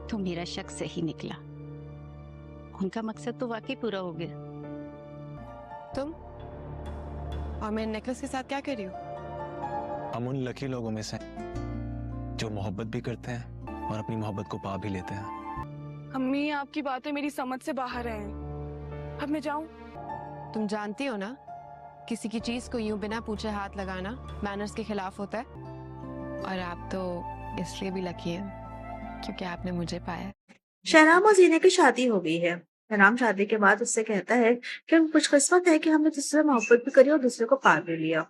तो मेरा शक सही निकला। उनका मकसद तो वाकई पूरा हो गया। तुम और मेरे नेकलेस के साथ क्या कर रही हो? हम उन लकी लोगों में से जो मोहब्बत भी करते हैं और अपनी मोहब्बत को पा भी लेते हैं। अम्मी, आपकी बातें मेरी समझ से बाहर हैं। अब मैं जाऊं? तुम जानती हो ना, किसी की चीज को यूं बिना पूछे हाथ लगाना मैनर्स के खिलाफ होता है। और आप तो इसलिए भी लकी हैं क्योंकि आपने मुझे पाया। शहनाम और जीने की शादी हो गई है। शहनाम शादी के बाद उससे कहता है कि हम खुशकिस्मत है कि हमने दूसरे से मोहब्बत भी करी और दूसरे को पा भी लिया।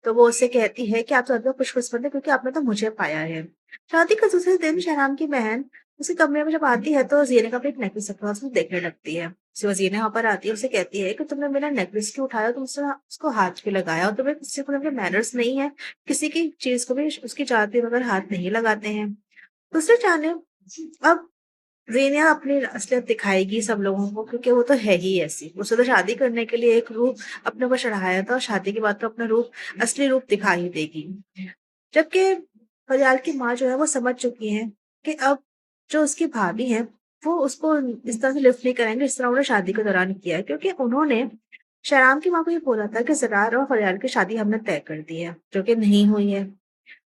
तो वो उससे कहती है कि आप तो ज्यादा खुशकिस्मत है क्योंकि आपने तो मुझे पाया है। शादी के दूसरे दिन शहनाम की बहन उसके कमरे में जब आती है तो जीने का भी एक नेकलेस रखा हुआ है, उसको देखने लगती है। वो जीने वहां पर आती है, उसे कहती है कि तुमने मेरा नेकलेस क्यों उठाया, तुम उसको हाथ भी लगाया और तुम्हें किसी को मैनर्स नहीं है, किसी की चीज को भी उसकी चाहते पे बगैर हाथ नहीं लगाते हैं। दूसरे जाने अब ज़ेनिया अपनी असलियत दिखाएगी सब लोगों को क्योंकि वो तो है ही ऐसी। उसे तो शादी करने के लिए एक रूप अपने ऊपर चढ़ाया था और शादी के बाद तो अपना रूप असली रूप दिखा ही देगी। जबकि फरियाल की माँ जो है वो समझ चुकी है कि अब जो उसकी भाभी है वो उसको इस तरह से लिफ्ट नहीं करेंगे जिस तरह उन्होंने शादी के दौरान किया है, क्योंकि उन्होंने शहराम की माँ को ये बोला था कि ज़रार और फरियाल की शादी हमने तय कर दी है, जो कि नहीं हुई है।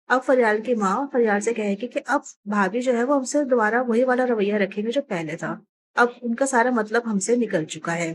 अब फरियाल की माँ फरियाल से कहेगी कि अब भाभी जो है वो हमसे दोबारा वही वाला रवैया रखेंगे जो पहले था। अब उनका सारा मतलब हमसे निकल चुका है।